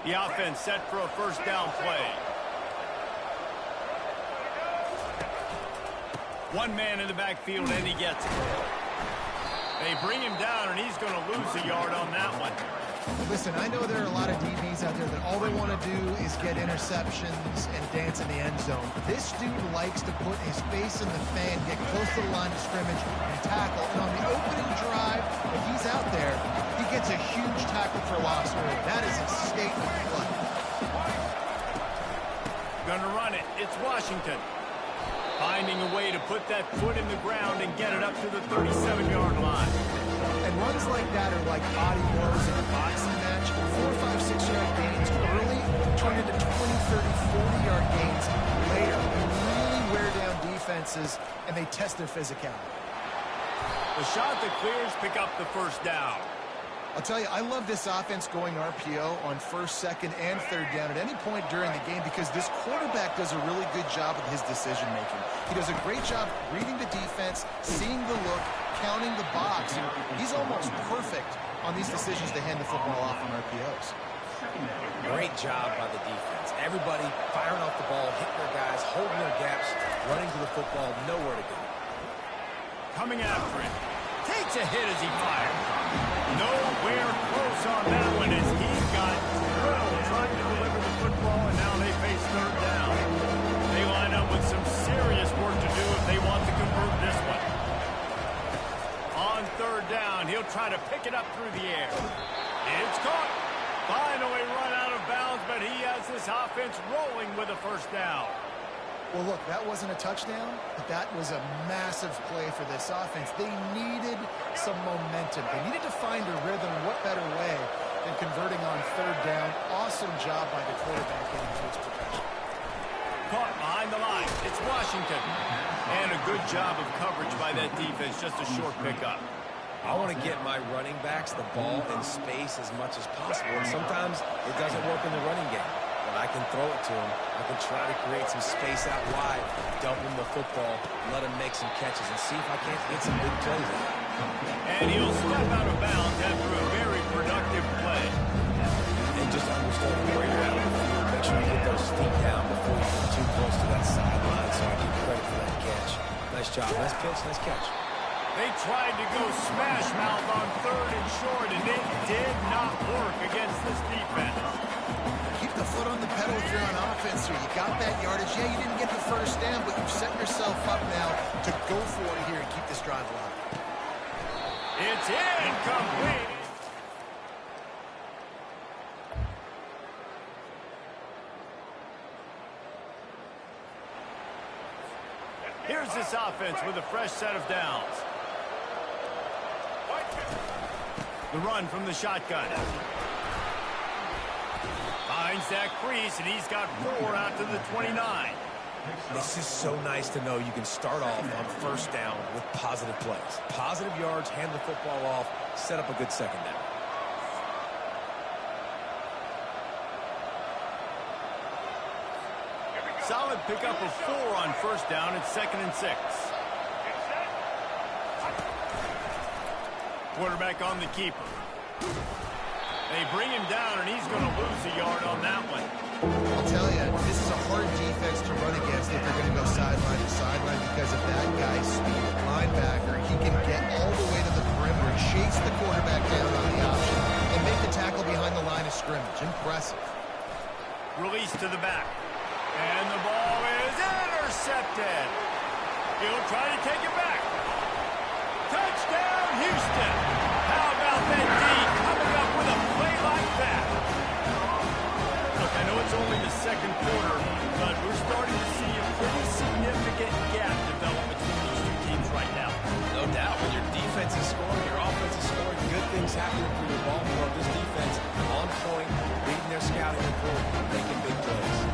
The offense set for a first down play. One man in the backfield, and he gets it. They bring him down, and he's going to lose a yard on that one. Listen, I know there are a lot of DBs out there that all they want to do is get interceptions and dance in the end zone. This dude likes to put his face in the fan, get close to the line of scrimmage, and tackle. And on the opening drive, if he's out there, he gets a huge tackle for loss early. That is a statement play. Gonna run it. It's Washington. Finding a way to put that foot in the ground and get it up to the 37-yard line. And runs like that are like body blows in a boxing match. 4, 5, 6-yard gains early turn into 20, 30, 40-yard gains later. They really wear down defenses, and they test their physicality. The shot that clears, pick up the first down. I'll tell you, I love this offense going RPO on first, second, and third down at any point during the game because this quarterback does a really good job of his decision-making. He does a great job reading the defense, seeing the look, counting the box. He's almost perfect on these decisions to hand the football off on RPOs. Great job by the defense. Everybody firing off the ball, hitting their guys, holding their gaps, running to the football, nowhere to go. Coming after it. Takes a hit as he fires. Nowhere close on that one as he's got drilled trying to deliver the football, and now they face third down. They line up with some serious work to do if they want to convert this one. On third down, he'll try to pick it up through the air. It's caught. Finally run out of bounds, but he has this offense rolling with a first down. Well, look, that wasn't a touchdown, but that was a massive play for this offense. They needed some momentum. They needed to find a rhythm, and what better way than converting on third down. Awesome job by the quarterback getting to its progression. Caught behind the line. It's Washington. And a good job of coverage by that defense, just a short pickup. I want to get my running backs the ball in space as much as possible, and sometimes it doesn't work in the running game. I can throw it to him. I can try to create some space out wide, dump him the football, let him make some catches, and see if I can't get some big plays out. And he'll step out of bounds after a very productive play. And just understand where you're at on the field. Make sure you get those feet down before you get too close to that sideline, so I give you credit for that catch. Nice job. Nice pitch. Nice catch. They tried to go smash mouth on third and short, and it did not work against this defense. Keep the foot on the pedal if you're on offense here. You got that yardage. Yeah, you didn't get the first down, but you've set yourself up now to go for it here and keep this drive alive. It's incomplete. Here's this offense with a fresh set of downs. The run from the shotgun. Finds that crease, and he's got 4 out to the 29. This is so nice to know you can start off on first down with positive plays. Positive yards, hand the football off, set up a good second down. Solid pickup of 4 on first down. It's 2nd and 6. Quarterback on the keeper. They bring him down, and he's going to lose a yard on that one. I'll tell you, this is a hard defense to run against if you're going to go sideline to sideline because of that guy's speed. Linebacker, he can get all the way to the perimeter, chase the quarterback down on the option, and make the tackle behind the line of scrimmage. Impressive. Release to the back. And the ball is intercepted. He'll try to take it back. Touchdown, Houston. How about that D coming up with a play like that? Look, I know it's only the second quarter, but we're starting to see a pretty significant gap develop between these two teams right now. No doubt. When your defense is scoring, your offense is scoring, good things happening for your ball club. This defense on point, reading their scouting report, making big plays.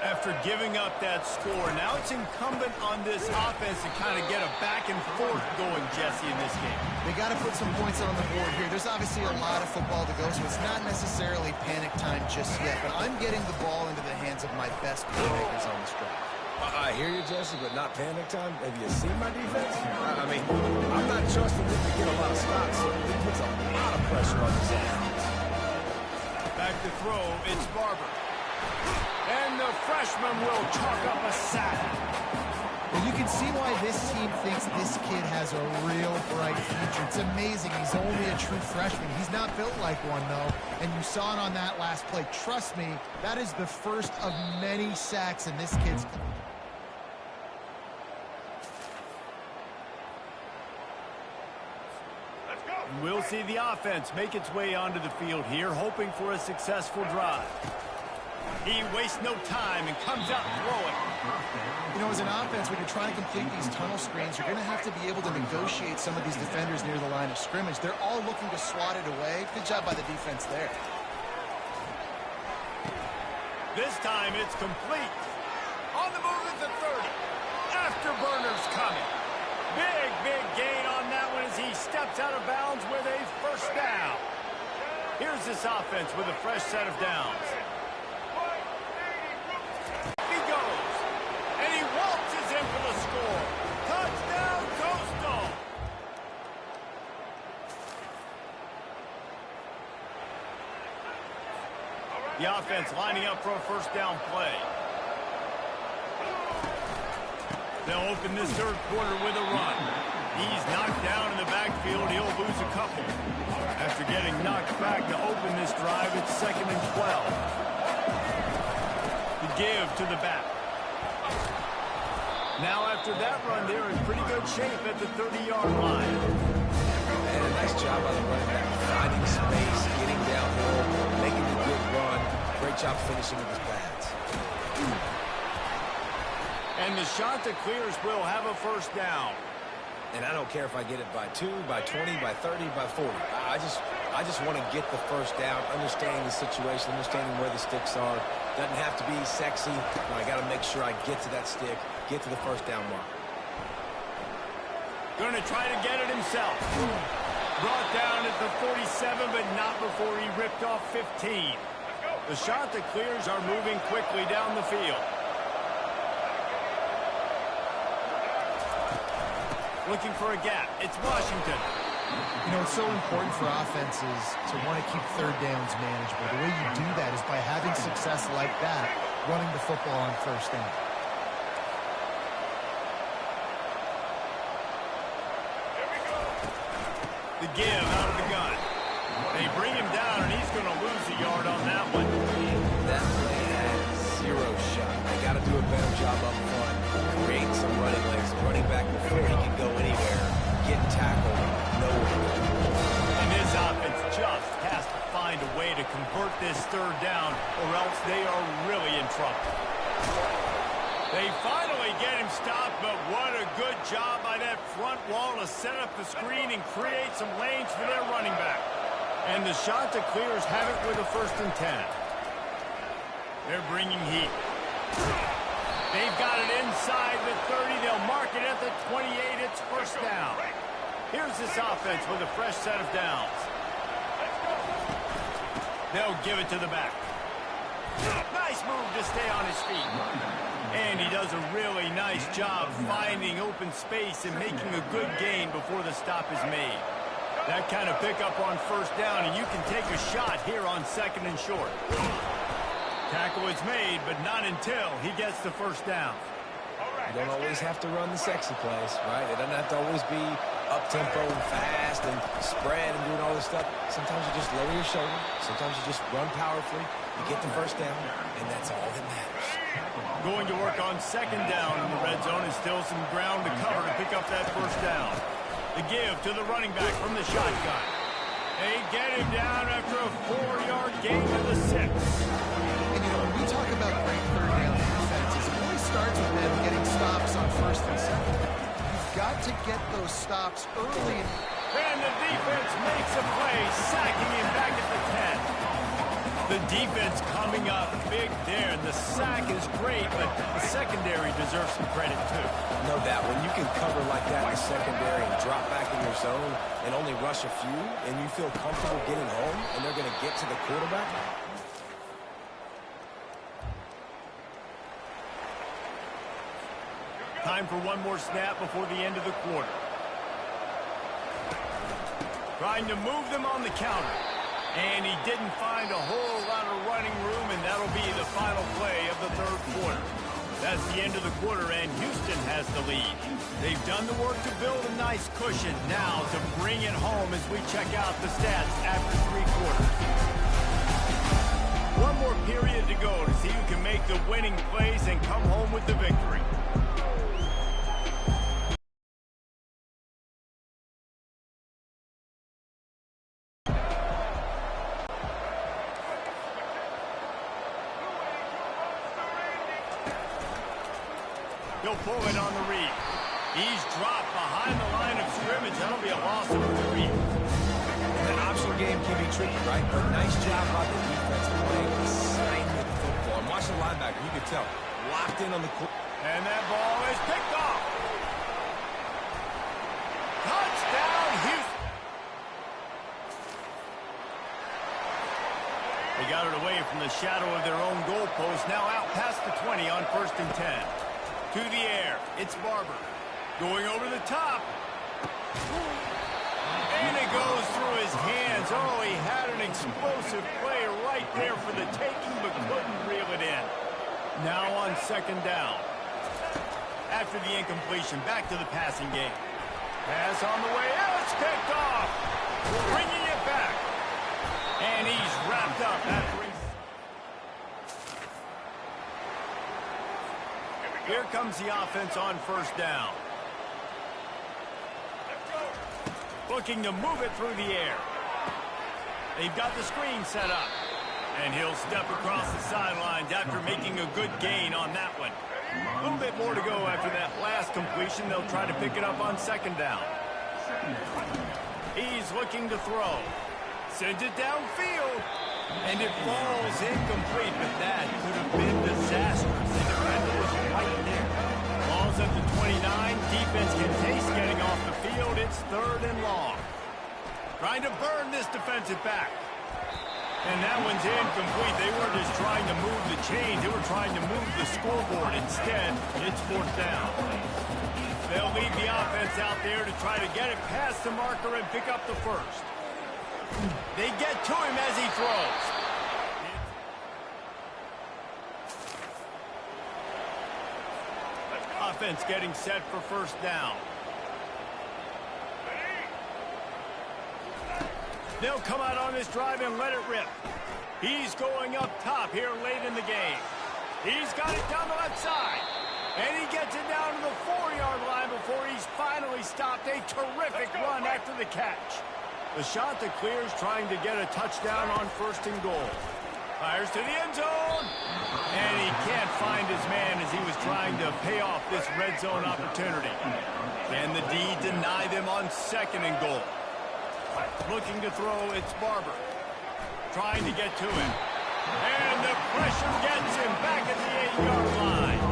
After giving up that score, now it's incumbent on this offense to kind of get a back and forth going, Jesse, in this game. They got to put some points on the board here. There's obviously a lot of football to go, so it's not necessarily panic time just yet, but I'm getting the ball into the hands of my best playmakers on this drive. I hear you, Jesse, but not panic time. Have you seen my defense? I mean, I'm not trusting them to get a lot of stops. It puts a lot of pressure on this offense. Back to throw, it's Barber. And the freshman will chalk up a sack. Well, you can see why this team thinks this kid has a real bright future. It's amazing. He's only a true freshman. He's not built like one, though. And you saw it on that last play. Trust me, that is the first of many sacks in this kid's... We'll see the offense make its way onto the field here, hoping for a successful drive. He wastes no time and comes out throwing. You know, as an offense, when you're trying to complete these tunnel screens, you're going to have to be able to negotiate some of these defenders near the line of scrimmage. They're all looking to swat it away. Good job by the defense there. This time it's complete. On the move at the 30. Afterburners coming. Big gain on that one as he steps out of bounds with a first down. Here's this offense with a fresh set of downs. He goes, and he waltzes in for the score. Touchdown, Coastal. The offense lining up for a first down play. They'll open this third quarter with a run. He's knocked down in the backfield. He'll lose a couple. After getting knocked back to open this drive, it's 2nd and 12. The give to the back. Now after that run, they're in pretty good shape at the 30-yard line. And a nice job by the running back, finding space, getting downhill, making a good run. Great job finishing with his pads. And the Shanta clears will have a first down. And I don't care if I get it by 2, by 20, by 30, by 40. I just want to get the first down, understanding the situation, understanding where the sticks are. Doesn't have to be sexy, but I got to make sure I get to that stick, get to the first down mark. Going to try to get it himself. Brought down at the 47, but not before he ripped off 15. The Shanta clears are moving quickly down the field. Looking for a gap. It's Washington. You know, it's so important for offenses to want to keep third downs manageable. The way you do that is by having success like that, running the football on first down. The give out of the gun. They bring him down, and he's going to lose a yard on that one. That play had 0 shot. They got to do a better job up front, create some running lanes, running back before he can go anywhere, get tackled, nowhere. And this offense just has to find a way to convert this third down, or else they are really in trouble. They finally get him stopped, but what a good job by that front wall to set up the screen and create some lanes for their running back. And the Shanta clears have it with a 1st and 10. They're bringing heat. They've got it inside the 30. They'll mark it at the 28. It's first down. Here's this offense with a fresh set of downs. They'll give it to the back. Nice move to stay on his feet. And he does a really nice job finding open space and making a good gain before the stop is made. That kind of pickup on first down, and you can take a shot here on 2nd and short. Tackle is made, but not until he gets the first down. You don't always have to run the sexy plays, right? It doesn't have to always be up-tempo and fast and spread and doing all this stuff. Sometimes you just lower your shoulder. Sometimes you just run powerfully. You get the first down, and that's all that matters. Going to work on 2nd down in the red zone, and still some ground to cover to pick up that first down. The give to the running back from the shotgun. They get him down after a 4-yard gain to the 6. And, you know, when we talk about great third down defenses, it really starts with them getting stops on 1st and 2nd. You've got to get those stops early. And the defense makes a play, sacking him back at the 10. The The defense coming up big there, and the sack is great, but the secondary deserves some credit too. No doubt, when you can cover like that in the secondary and drop back in your zone and only rush a few, and you feel comfortable getting home, and they're going to get to the quarterback. Time for one more snap before the end of the quarter. Trying to move them on the counter. And he didn't find a whole lot of running room, and that'll be the final play of the third quarter. That's the end of the quarter, and Houston has the lead. They've done the work to build a nice cushion. Now to bring it home as we check out the stats after 3 quarters. One more period to go to see who can make the winning plays and come home with the victory. He'll pull it on the read. He's dropped behind the line of scrimmage. That'll be a loss of 3. An option game can be tricky, right? But nice job by the defense playing assignment football. And watch the linebacker. You can tell. Locked in on the court. And that ball is picked off. Touchdown, Houston. They got it away from the shadow of their own goalpost. Now out past the 20 on 1st and 10. To the air. It's Barber. Going over the top. And it goes through his hands. Oh, he had an explosive play right there for the taking, but couldn't reel it in. Now on 2nd down. After the incompletion, back to the passing game. Pass on the way out. It's picked off. Bringing it back. And he's wrapped up after he... Here comes the offense on 1st down. Looking to move it through the air. They've got the screen set up. And he'll step across the sidelines after making a good gain on that one. A little bit more to go after that last completion. They'll try to pick it up on 2nd down. He's looking to throw. Sends it downfield. And it falls incomplete, but that could have been disastrous. The defender was right there. Ball's at the 29. Defense can taste getting off the field. It's 3rd and long. Trying to burn this defensive back. And that one's incomplete. They weren't just trying to move the chains. They were trying to move the scoreboard. Instead, it's 4th down. They'll leave the offense out there to try to get it past the marker and pick up the 1st. They get to him as he throws. Offense getting set for 1st down. They'll come out on this drive and let it rip. He's going up top here late in the game. He's got it down the left side. And he gets it down to the 4-yard line before he's finally stopped. A terrific run after the catch. The shot that clears, trying to get a touchdown on 1st and goal. Fires to the end zone. And he can't find his man as he was trying to pay off this red zone opportunity. Can the D deny them on 2nd and goal? Looking to throw, it's Barber. Trying to get to him. And the pressure gets him back at the 8-yard line.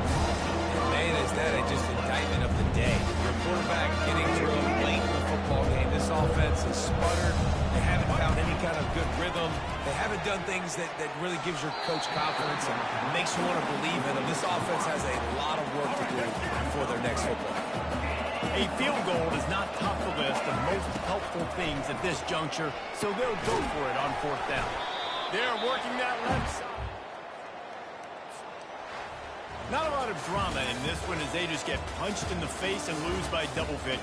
Man, is that just indictment of the day. Your quarterback getting thrown late in the football game. This offense has sputtered. They haven't found any kind of good rhythm. They haven't done things that really gives your coach confidence and makes you want to believe in them. This offense has a lot of work to do for their next football. A field goal does not top the list of most helpful things at this juncture, so they'll go for it on 4th down. They're working that left side. Not a lot of drama in this one as they just get punched in the face and lose by double figures.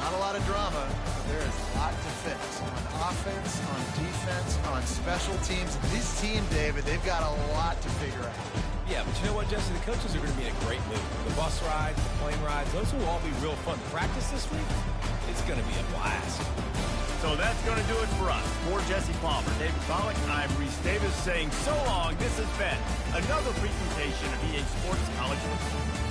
Not a lot of drama, but there is a lot to fix. On offense, on defense, on special teams. This team, David, they've got a lot to figure out. Yeah, but you know what, Jesse? The coaches are going to be in a great mood. The bus rides, the plane rides, those will all be real fun. Practice this week, it's going to be a blast. So that's going to do it for us. For Jesse Palmer, David Pollack, I'm Reese Davis saying so long. This has been another presentation of EA Sports College Football.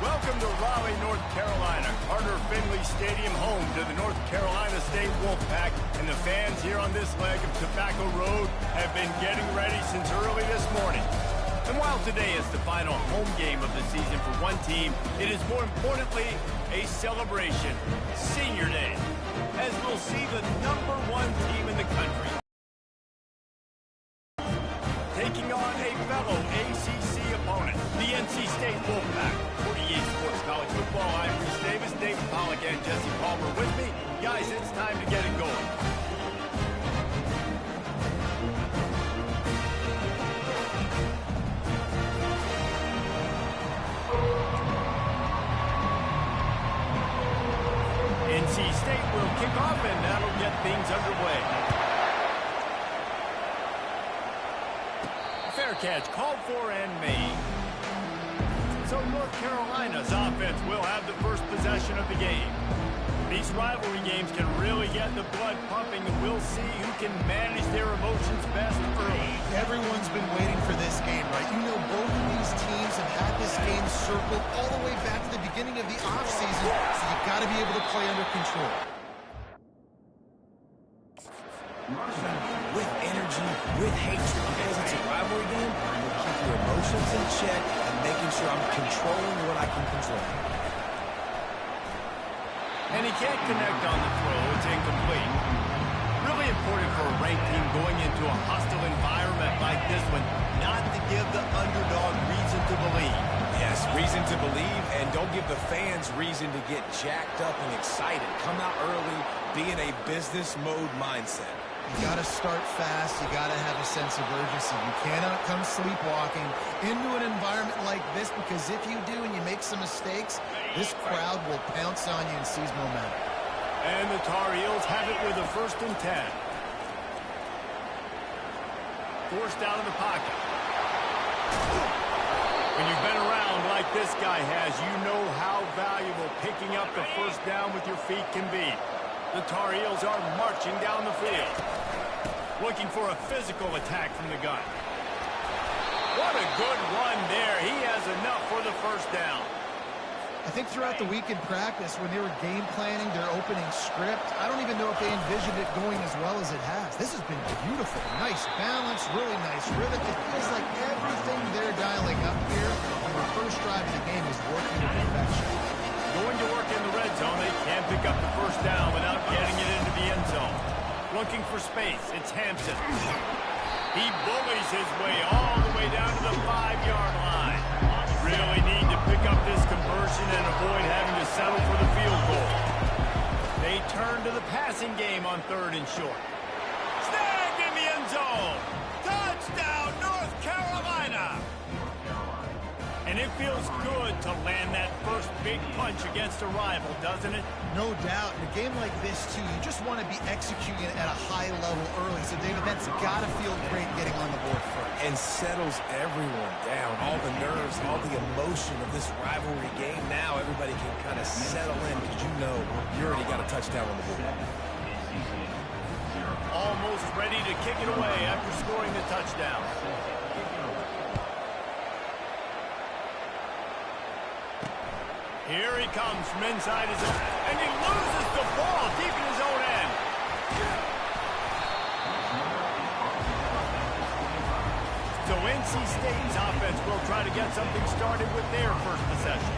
Welcome to Raleigh, North Carolina. Carter Finley Stadium, home to the North Carolina State Wolfpack. And the fans here on this leg of Tobacco Road have been getting ready since early this morning. And while today is the final home game of the season for one team, it is more importantly a celebration, Senior Day, as we'll see the #1 team in the country taking on a fellow ACC opponent, the NC State Wolfpack. For EA Sports College Football, I'm Reese Davis, David Pollack, and Jesse Palmer with me. Guys, it's time to get it going. NC State will kick off, and that'll get things underway. Fair catch called for and made. So North Carolina's offense will have the first possession of the game. These rivalry games can really get the blood pumping, and we'll see who can manage their emotions best early. Everyone's been waiting for this game, right? You know, both of these teams have had this game circled all the way back to the beginning of the offseason, so you've got to be able to play under control. With energy, with hatred, because it's a rivalry game, I'm going to keep your emotions in check and making sure I'm controlling what I can control. And he can't connect on the throw. It's incomplete. Really important for a ranked team going into a hostile environment like this one, not to give the underdog reason to believe. Yes, reason to believe, and don't give the fans reason to get jacked up and excited. Come out early, be in a business mode mindset. You got to start fast. You got to have a sense of urgency. You cannot come sleepwalking into an environment like this, because if you do and you make some mistakes, this crowd will pounce on you and seize momentum. And the Tar Heels have it with a 1st and 10. Forced out of the pocket. When you've been around like this guy has, you know how valuable picking up the first down with your feet can be. The Tar Heels are marching down the field, looking for a physical attack from the gun. What a good run there. He has enough for the first down. I think throughout the week in practice, when they were game planning their opening script, I don't even know if they envisioned it going as well as it has. This has been beautiful. Nice balance, really nice rhythm. It feels like everything they're dialing up here on the first drive of the game is working to perfection. Going to work in the red zone, they can't pick up the first down without getting it into the end zone. Looking for space, it's Hampton. He bullies his way all the way down to the 5-yard line. Really need to pick up this conversion and avoid having to settle for the field goal. They turn to the passing game on 3rd and short. Snagged in the end zone. Touchdown, North Carolina. And it feels good to land that first big punch against a rival, doesn't it? No doubt. In a game like this, too, you just want to be executing at a high level early. So, David, that's got to feel great getting on the board first. And settles everyone down. All the nerves, all the emotion of this rivalry game. Now everybody can kind of settle in, because you know you already got a touchdown on the board. Almost ready to kick it away after scoring the touchdown. Here he comes from inside his own, and he loses the ball deep in his own end. So in NC State's offense will try to get something started with their first possession.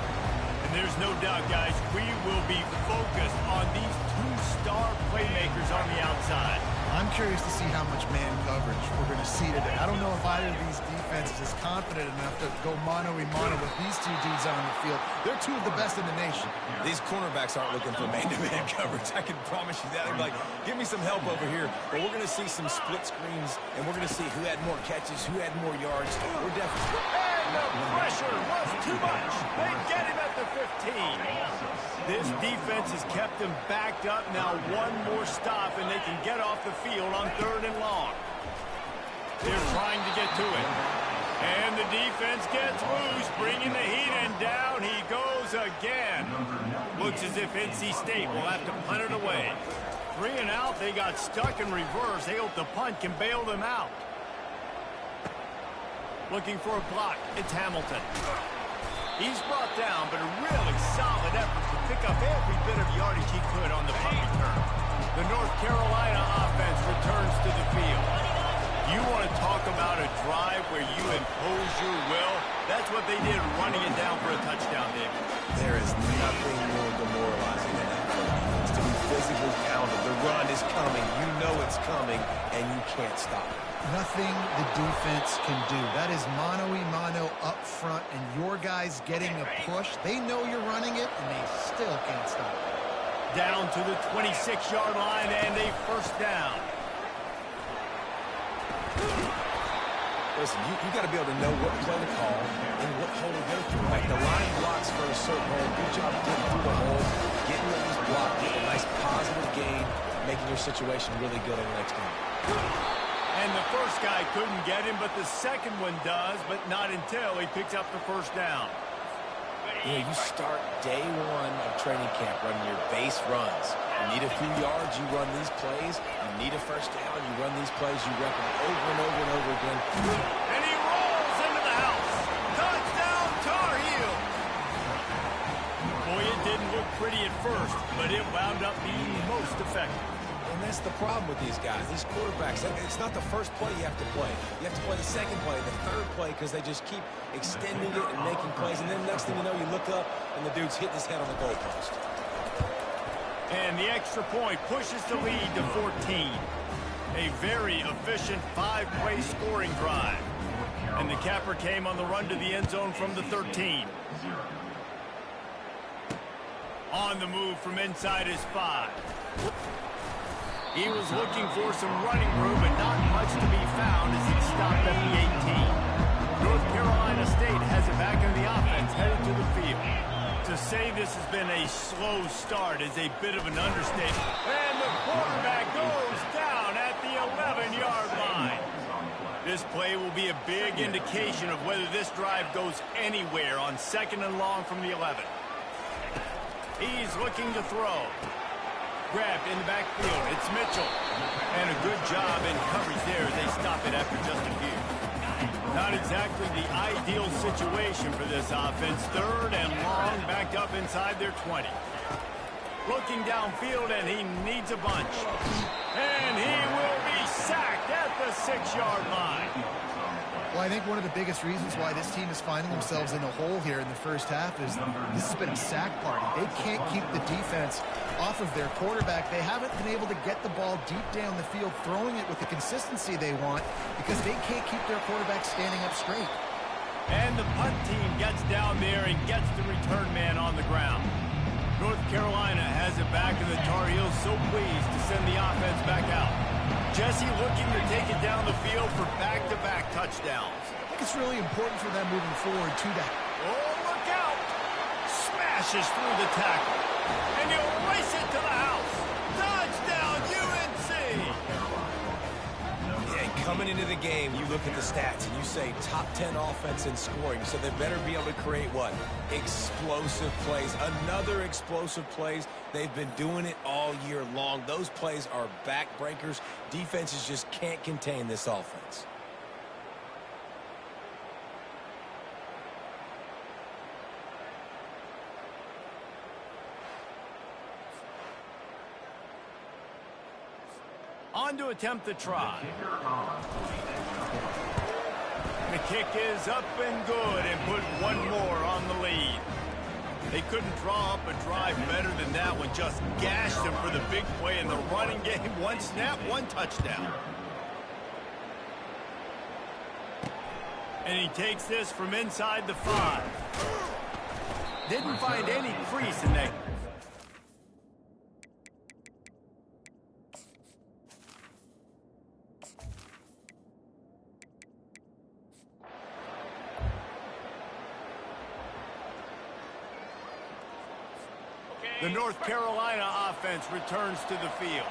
And there's no doubt, guys, we will be focused on these two-star playmakers on the outside. I'm curious to see how much man coverage we're going to see today. I don't know if either of these defenses is confident enough to go mano-a-mano with these two dudes on the field. They're two of the best in the nation. These cornerbacks aren't looking for man-to-man coverage. I can promise you that. They're like, give me some help over here. But we're going to see some split screens, and we're going to see who had more catches, who had more yards. We're definitely... And the pressure was too much. They get him at the 15. This defense has kept them backed up. Now one more stop, and they can get off the field on 3rd and long. They're trying to get to it. And the defense gets loose, bringing the heat, and down he goes again. Looks as if NC State will have to punt it away. 3 and out, they got stuck in reverse. They hope the punt can bail them out. Looking for a block, it's Hamilton. He's brought down, but a really solid effort to pick up every bit of yardage he could on the punt return. The North Carolina offense returns to the field. You want to talk about a drive where you impose your will? That's what they did, running it down for a touchdown, David. There is nothing more demoralizing than that. It's to be physically counted. The run is coming. You know it's coming, and you can't stop it. Nothing the defense can do. That is mano-a-mano up front, and your guys getting a push. They know you're running it, and they still can't stop it. Down to the 26-yard line, and a first down. Listen, you got to be able to know what play to call and what hole to go through. Like the line blocks for a certain hole. Good job getting through the hole, getting what was blocked, getting a nice positive gain, making your situation really good on the next game. And the first guy couldn't get him, but the second one does, but not until he picks up the first down. You know, you start day one of training camp running your base runs. You need a few yards, you run these plays. You need a first down, you run these plays. You rep them over and over and over again. And he rolls into the house. Touchdown, Tar Heel. Boy, it didn't look pretty at first, but it wound up being most effective. And that's the problem with these guys, these quarterbacks. It's not the first play you have to play. You have to play the second play, the third play, because they just keep extending it and making plays. And then next thing you know, you look up, and the dude's hitting his head on the goalpost. And the extra point pushes the lead to 14. A very efficient 5-play scoring drive. And the capper came on the run to the end zone from the 13. On the move from inside his 5. He was looking for some running room, but not much to be found as he stopped at the 18. North Carolina State has it back in the offense, headed to the field. To say this has been a slow start is a bit of an understatement. And the quarterback goes down at the 11-yard line. This play will be a big indication of whether this drive goes anywhere on 2nd and long from the 11. He's looking to throw. Grabbed in the backfield. It's Mitchell. And a good job in coverage there as they stop it after just a few. Not exactly the ideal situation for this offense. 3rd and long, backed up inside their 20. Looking downfield, and he needs a bunch. And he will be sacked at the 6-yard line. Well, I think one of the biggest reasons why this team is finding themselves in the hole here in the first half is this has been a sack party. They can't keep the defense off of their quarterback. They haven't been able to get the ball deep down the field, throwing it with the consistency they want because they can't keep their quarterback standing up straight. And the punt team gets down there and gets the return man on the ground. North Carolina has it back, and the Tar Heels so pleased to send the offense back out. Jesse looking to take it down the field for back-to-back touchdowns. I think it's really important for them moving forward to that. Oh, look out! Smashes through the tackle. And he'll race it to the house. Touchdown, UNC! Yeah, coming into the game, you look at the stats and you say top 10 offense in scoring, so they better be able to create what? Explosive plays. Another explosive plays. They've been doing it all year long. Those plays are backbreakers. Defenses just can't contain this offense. On to attempt the try. The kick is up and good and put one more on the lead. They couldn't draw up a drive better than that one. Just gashed them for the big play in the running game. One snap, one touchdown. And he takes this from inside the 5. Didn't find any crease in that. The North Carolina offense returns to the field.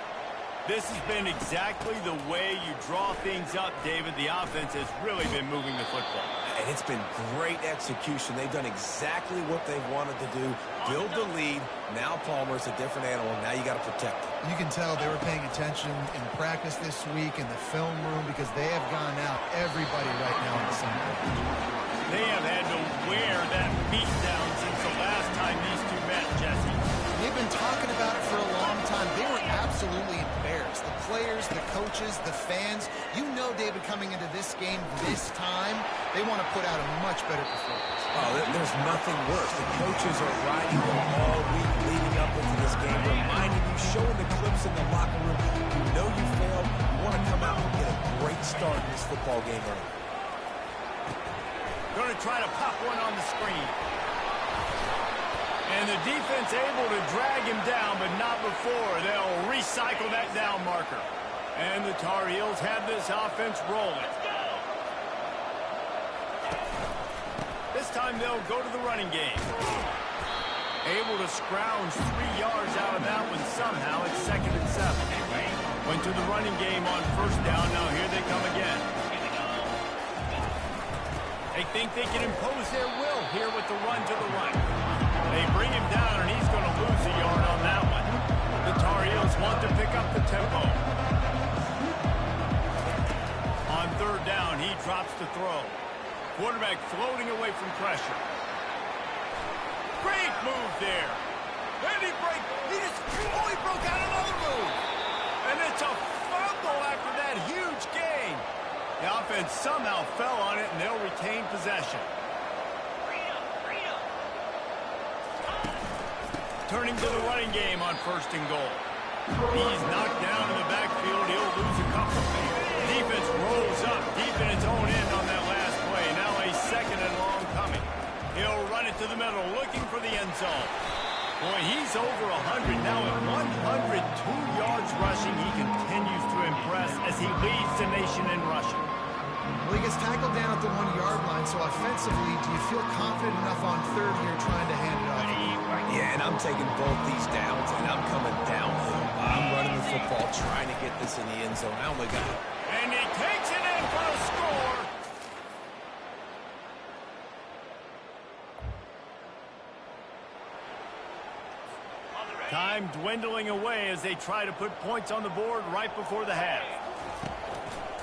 This has been exactly the way you draw things up, David. The offense has really been moving the football. And it's been great execution. They've done exactly what they've wanted to do. Build the lead. Now Palmer's a different animal. Now you got to protect him. You can tell they were paying attention in practice this week in the film room because they have gone out everybody right now in the same coverage. They have had to wear that beatdown since the last time these two met, Jesse. They've been talking about it for a long time. They were absolutely embarrassed. The players, the coaches, the fans. You know, David, coming into this game this time, they want to put out a much better performance. Oh, there's nothing worse. The coaches are riding them all week leading up into this game, reminding you, showing the clips in the locker room. You know you failed. You want to come out and get a great start in this football game early. Going to try to pop one on the screen. And the defense able to drag him down, but not before. They'll recycle that down marker. And the Tar Heels have this offense rolling. This time they'll go to the running game. Able to scrounge 3 yards out of that one somehow. It's 2nd and 7. Went to the running game on 1st down. Now here they come again. They think they can impose their will here with the run to the right. They bring him down, and he's going to lose a yard on that one. The Tar Heels want to pick up the tempo. On 3rd down, he drops to throw. Quarterback floating away from pressure. Great move there. And he broke out another move. And it's a fumble after that huge gain. The offense somehow fell on it, and they'll retain possession. Turning to the running game on 1st and goal. He's knocked down in the backfield. He'll lose a couple. Defense rolls up deep in its own end on that last play. Now a 2nd and long coming. He'll run it to the middle, looking for the end zone. Boy, he's over 100 now at 102 yards rushing. He continues to impress as he leads the nation in rushing. Well, he gets tackled down at the 1-yard line, so offensively, do you feel confident enough on 3rd here trying to hand it off? Yeah, and I'm taking both these downs, and I'm coming downhill. I'm running the football, trying to get this in the end zone. I only got it. And he takes it in for a score. Time dwindling away as they try to put points on the board right before the half.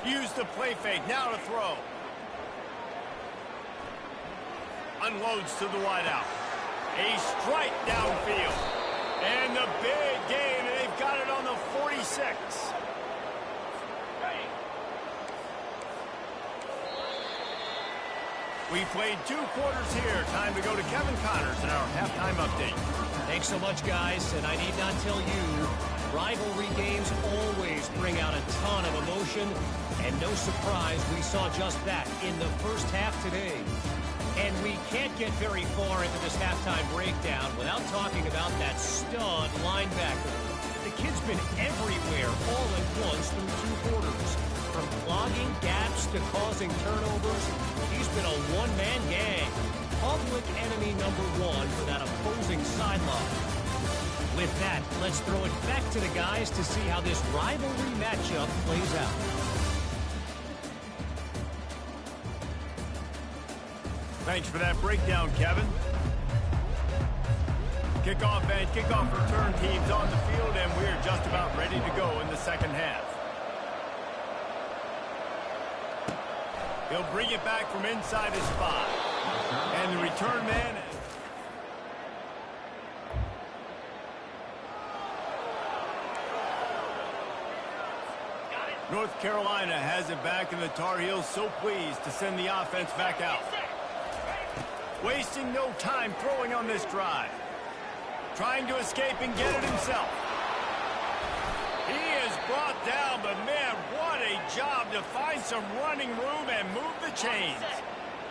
Use the play fake, now to throw. Unloads to the wideout. A strike downfield. And the big gain, and they've got it on the 46. We played 2 quarters here. Time to go to Kevin Connors in our halftime update. Thanks so much, guys, and I need not tell you, rivalry games always bring out a ton of emotion, and no surprise, we saw just that in the first half today. And we can't get very far into this halftime breakdown without talking about that stud linebacker. The kid's been everywhere all at once through 2 quarters. From clogging gaps to causing turnovers, he's been a one-man gang. Public enemy number 1 for that opposing sideline. With that, let's throw it back to the guys to see how this rivalry matchup plays out. Thanks for that breakdown, Kevin. Kickoff and kickoff return teams on the field, and we're just about ready to go in the second half. He'll bring it back from inside his spot. And the return man... North Carolina has it back, and the Tar Heels so pleased to send the offense back out. Wasting no time throwing on this drive. Trying to escape and get it himself. He is brought down, but man, what a job to find some running room and move the chains.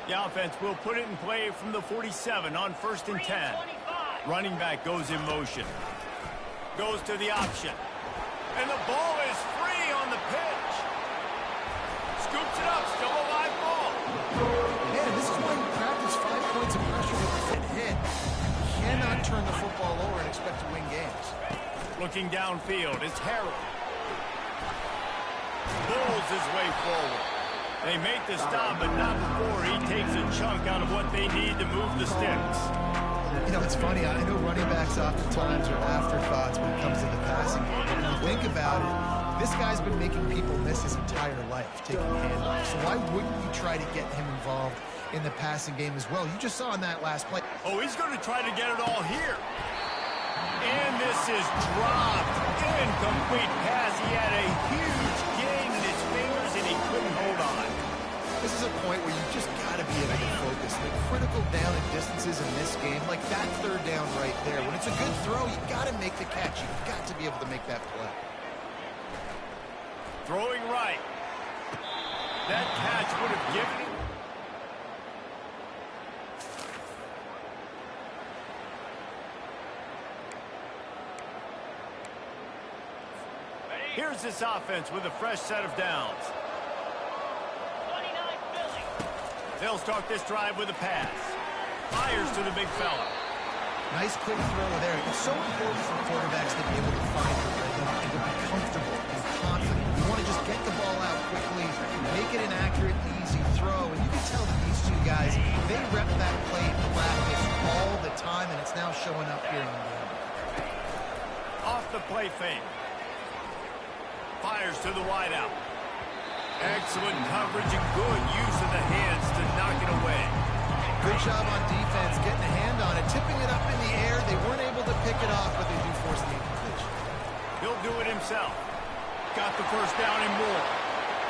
The offense will put it in play from the 47 on 1st and 10. Running back goes in motion. Goes to the option. And the ball is free on the pitch. Scoops it up, still a live ball. Man, this is why you practice 5 points of pressure with the foot hit. You cannot turn the football over and expect to win games. Looking downfield, it's Harold. Pulls his way forward. They make the stop, but not before he takes a chunk out of what they need to move the sticks. You know, it's funny. I know running backs oftentimes are afterthoughts when it comes to the passing game. But when you think about it, this guy's been making people miss his entire life, taking handoffs. So why wouldn't you try to get him involved in the passing game as well? You just saw in that last play. Oh, he's going to try to get it all here. And this is dropped. Incomplete pass. He had a huge gain in his fingers, and he couldn't hold on. This is a point where you just got to be able to focus. The critical down and distances in this game, like that 3rd down right there. When it's a good throw, you got to make the catch. You've got to be able to make that play. Throwing right. That catch would have given him. Here's this offense with a fresh set of downs. They'll start this drive with a pass. Fires to the big fella. Nice quick throw there. It's so important for quarterbacks to be able to find the rhythm and to be comfortable and confident. You want to just get the ball out quickly, make it an accurate, easy throw. And you can tell that these two guys, they rep that play in practice all the time, and it's now showing up here in the game. Off the play fake. Fires to the wideout. Excellent coverage and good use of the hands to knock it away. Good job on defense, getting a hand on it, tipping it up in the air. They weren't able to pick it off, but they do force the incompletion. He'll do it himself. Got the 1st down and more.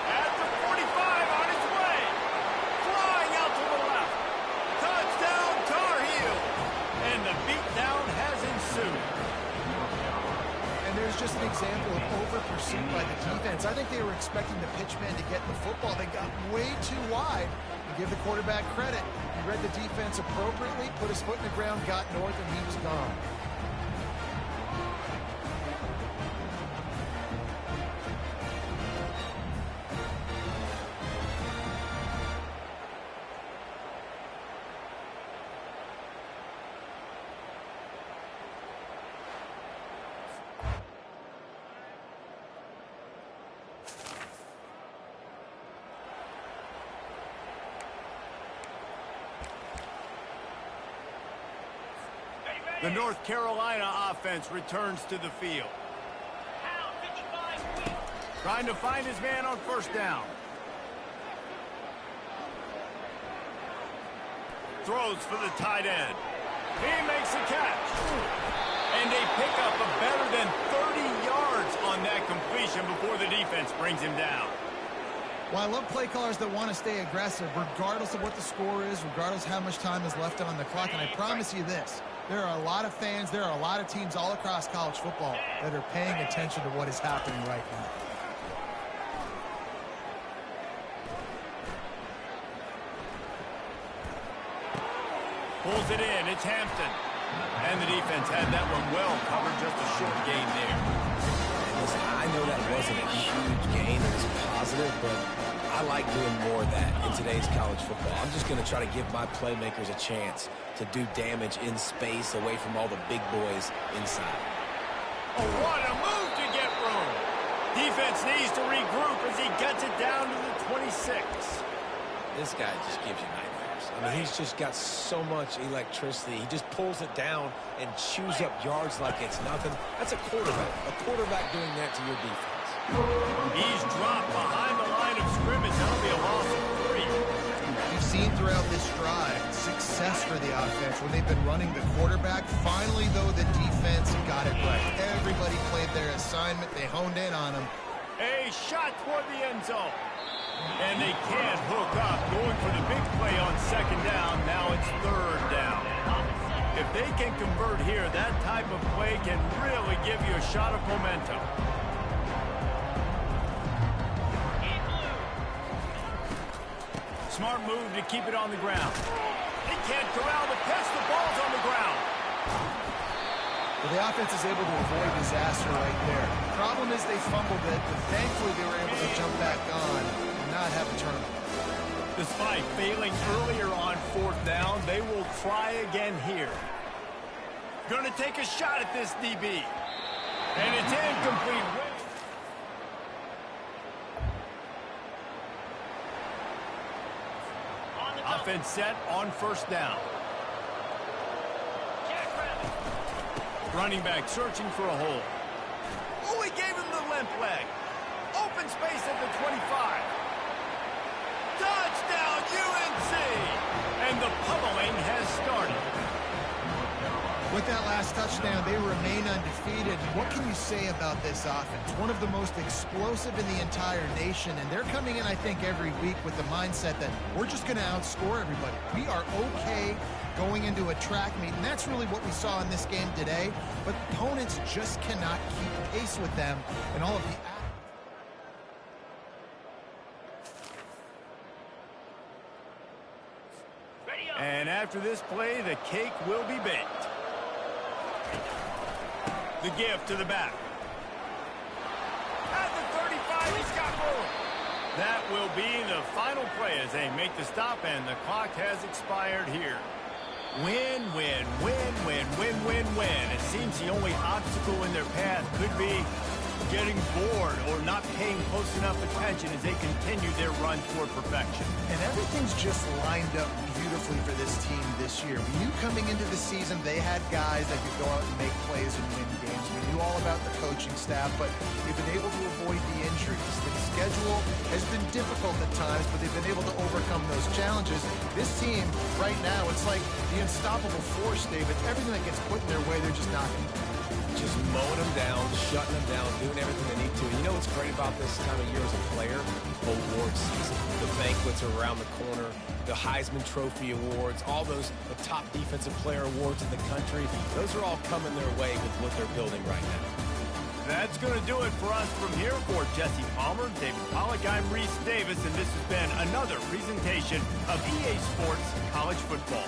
At the 45 on his way. Flying out to the left. Touchdown, Tar Heel. And the beatdown has ensued. And there's just an example of over-pursuit by the defense. I think they were expecting the pitchman to get the football. They got way too wide. And give the quarterback credit. He read the defense appropriately, put his foot in the ground, got north, and he was gone. The North Carolina offense returns to the field. Trying to find his man on 1st down. Throws for the tight end. He makes a catch. And they pick up a better than 30 yards on that completion before the defense brings him down. Well, I love play callers that want to stay aggressive, regardless of what the score is, regardless of how much time is left on the clock. And I promise you this, there are a lot of fans, there are a lot of teams all across college football that are paying attention to what is happening right now. Pulls it in. It's Hampton. And the defense had that one well covered, just a short gain there. Listen, I know that wasn't a huge gain. It was positive, but I like doing more of that in today's college football. I'm just going to try to give my playmakers a chance to do damage in space away from all the big boys inside. Oh, what a move to get room. Defense needs to regroup as he gets it down to the 26. This guy just gives you nightmares. I mean, he's just got so much electricity. He just pulls it down and chews up yards like it's nothing. That's a quarterback. A quarterback doing that to your defense. He's dropped behind the line of scrimmage. That'll be a loss of 3. You've seen throughout this drive success for the offense when they've been running the quarterback. Finally, though, the defense got it right. Everybody played their assignment. They honed in on him. A shot toward the end zone. And they can't hook up, going for the big play on second down. Now it's third down. If they can convert here, that type of play can really give you a shot of momentum. Smart move to keep it on the ground. He can't corral the pass. The ball's on the ground. Well, the offense is able to avoid disaster right there. The problem is they fumbled it, but thankfully they were able to jump back on and not have a turnover. Despite failing earlier on fourth down, they will try again here. Going to take a shot at this DB. And it's incomplete. Offense set on first down. Running back searching for a hole. Oh, he gave him the limp leg. Open space at the 25. Touchdown, UNC! And the pummeling has started. With that last touchdown, they remain undefeated. What can you say about this offense? One of the most explosive in the entire nation, and they're coming in, I think, every week with the mindset that we're just going to outscore everybody. We are okay going into a track meet, and that's really what we saw in this game today. But opponents just cannot keep pace with them, and all of the... And after this play, the cake will be baked. The give to the back. At the 35, he's got room. That will be the final play as they make the stop, and the clock has expired here. Win, win, win, win, win, win, win. It seems the only obstacle in their path could be getting bored or not paying close enough attention as they continue their run toward perfection. And everything's just lined up beautifully for this team this year. We knew coming into the season they had guys that could go out and make plays and win games. We knew all about the coaching staff, but they've been able to avoid the injuries. The schedule has been difficult at times, but they've been able to overcome those challenges. This team, right now, it's like the unstoppable force, David. Everything that gets put in their way, they're just knocking. Just mowing them down, shutting them down, doing everything they need to. And you know what's great about this time of year as a player? Award season. The banquets are around the corner, the Heisman Trophy awards, all those the top defensive player awards in the country. Those are all coming their way with what they're building right now. That's going to do it for us from here. For Jesse Palmer, David Pollack, I'm Reese Davis, and this has been another presentation of EA Sports College Football.